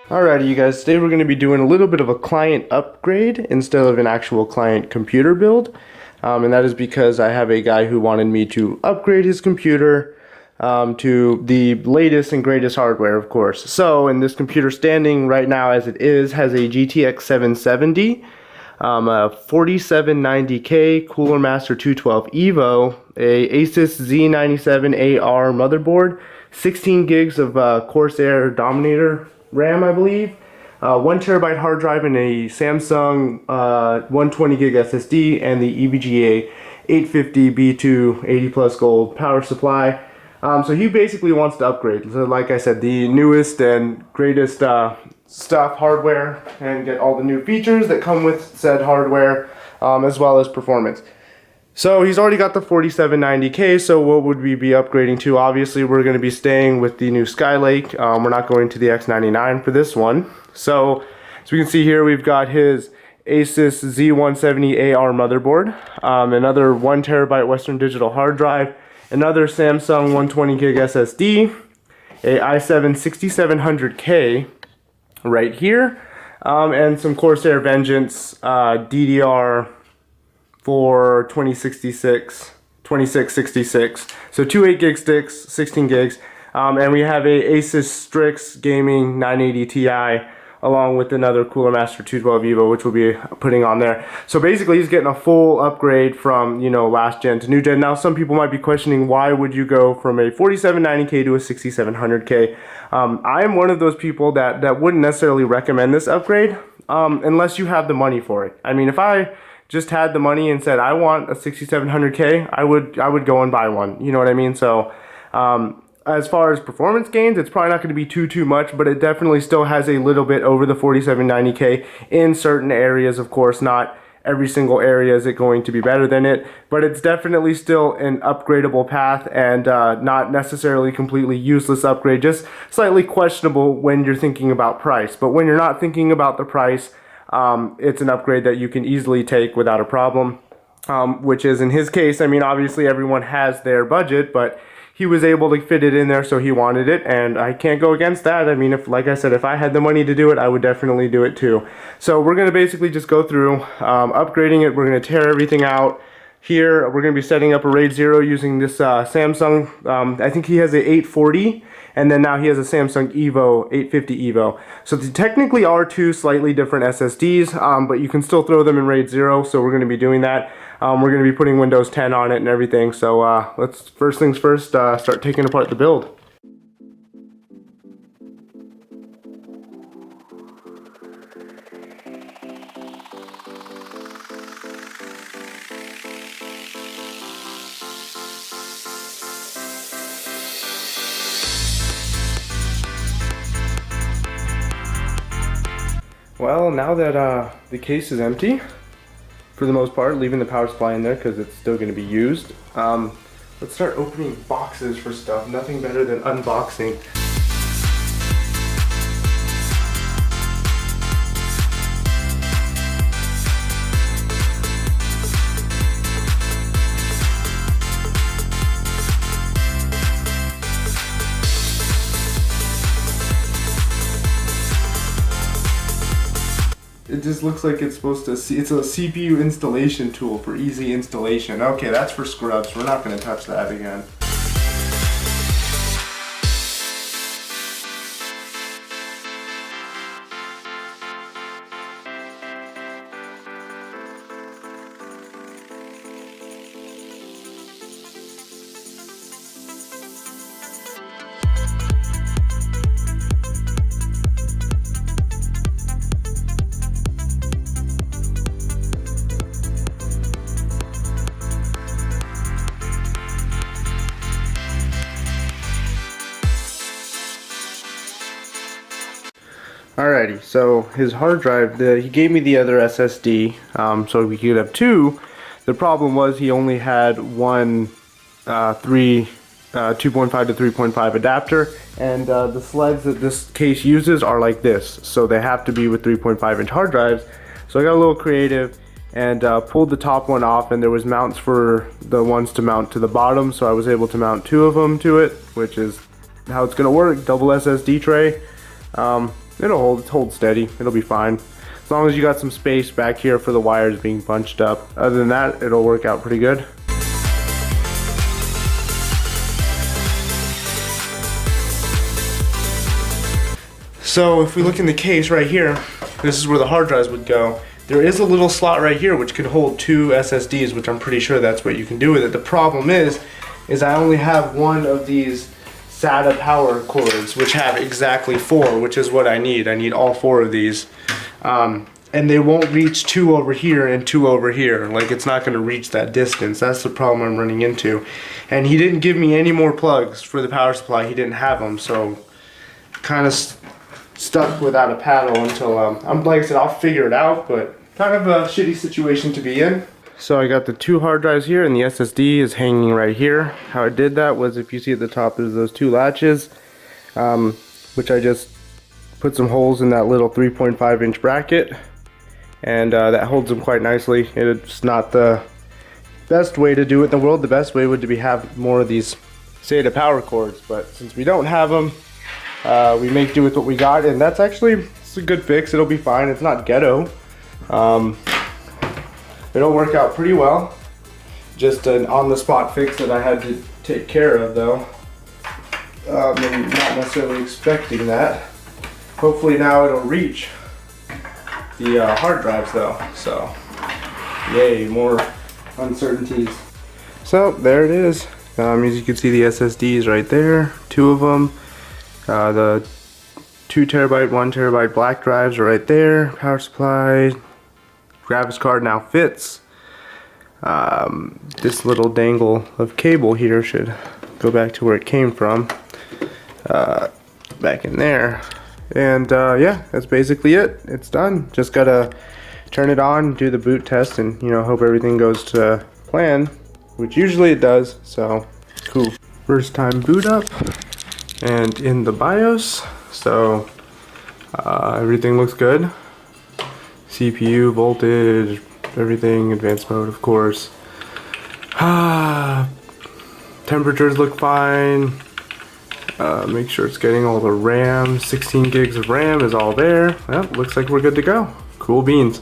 Alrighty, you guys, today we're going to be doing a little bit of a client upgrade instead of an actual client computer build. And that is because I have a guy who wanted me to upgrade his computer to the latest and greatest hardware, of course. So, and this computer standing right now as it is has a GTX 770, a 4790K Cooler Master 212 Evo, a Asus Z97AR motherboard, 16 gigs of Corsair Dominator RAM, I believe, 1 TB hard drive, and a Samsung 120 gig SSD, and the EVGA 850 B2 80 plus gold power supply. So he basically wants to upgrade. So like I said, the newest and greatest stuff, hardware, and get all the new features that come with said hardware, as well as performance. So he's already got the 4790K, so what would we be upgrading to? Obviously, we're going to be staying with the new Skylake. We're not going to the X99 for this one. So, as we can see here, we've got his Asus Z170AR motherboard, another 1 TB Western Digital hard drive, another Samsung 120 gig SSD, a i7 6700K right here, and some Corsair Vengeance DDR for 2666, so two 8 gig sticks, 16 gigs, and we have a Asus Strix Gaming 980 Ti along with another Cooler Master 212 Evo, which we'll be putting on there. So basically he's getting a full upgrade from, you know, last gen to new gen. Now some people might be questioning, why would you go from a 4790K to a 6700K? I am one of those people that wouldn't necessarily recommend this upgrade unless you have the money for it. I mean, if I just had the money and said I want a 6700K, I would go and buy one. You know what I mean? So as far as performance gains, it's probably not going to be too much, but it definitely still has a little bit over the 4790K in certain areas. Of course, not every single area is it going to be better than it, but it's definitely still an upgradable path, and not necessarily completely useless upgrade, just slightly questionable when you're thinking about price. But when you're not thinking about the price, it's an upgrade that you can easily take without a problem, which is in his case. I mean, obviously everyone has their budget, but he was able to fit it in there, so he wanted it, and I can't go against that. I mean, if, like I said, if I had the money to do it, I would definitely do it too. So we're going to basically just go through upgrading it. We're going to tear everything out. Here, we're going to be setting up a RAID 0 using this Samsung, I think he has a 840, and then now he has a Samsung Evo 850 Evo. So they technically are two slightly different SSDs, but you can still throw them in RAID 0, so we're going to be doing that. We're going to be putting Windows 10 on it and everything, so let's, first things first, start taking apart the build. Well, now that the case is empty, for the most part, leaving the power supply in there because it's still going to be used, let's start opening boxes for stuff. Nothing better than unboxing. It just looks like it's supposed to see. It's a CPU installation tool for easy installation. Okay, that's for scrubs. We're not going to touch that again. Alrighty, so his hard drive, he gave me the other SSD, so we could have two. The problem was he only had one 2.5 to 3.5 adapter, and the sleds that this case uses are like this, so they have to be with 3.5 inch hard drives. So I got a little creative and pulled the top one off, and there was mounts for the ones to mount to the bottom, so I was able to mount two of them to it, which is how it's going to work. Double SSD tray. it'll hold steady. It'll be fine. As long as you got some space back here for the wires being bunched up. Other than that, it'll work out pretty good. So if we look in the case right here, this is where the hard drives would go. There is a little slot right here which could hold 2 SSDs, which I'm pretty sure that's what you can do with it. The problem is I only have one of these SATA power cords, which have exactly 4, which is what I need. I need all 4 of these. And they won't reach 2 over here and 2 over here. Like, it's not gonna reach that distance. That's the problem I'm running into. And he didn't give me any more plugs for the power supply. He didn't have them, so kind of stuck without a paddle until, like I said, I'll figure it out, but kind of a shitty situation to be in. So I got the 2 hard drives here, and the SSD is hanging right here. How I did that was, if you see at the top, there's those 2 latches, which I just put some holes in that little 3.5-inch bracket, and that holds them quite nicely. It's not the best way to do it in the world. The best way would be have more of these SATA power cords, but since we don't have them, we make do with what we got, and that's actually, it's a good fix. It'll be fine. It's not ghetto. It'll work out pretty well. Just an on-the-spot fix that I had to take care of, though. And not necessarily expecting that. Hopefully now it'll reach the hard drives, though. So, yay, more uncertainties. So there it is. As you can see, the SSDs right there, 2 of them. The 2 terabyte, 1 terabyte black drives are right there. Power supply. Graphics card now fits. This little dangle of cable here should go back to where it came from, back in there, and yeah, that's basically it. It's done. Just gotta turn it on, do the boot test, and hope everything goes to plan, which usually it does. So cool. First time boot up and in the BIOS, so everything looks good. CPU, voltage, everything, advanced mode, of course. Temperatures look fine. Make sure it's getting all the RAM. 16 gigs of RAM is all there. Well, looks like we're good to go. Cool beans.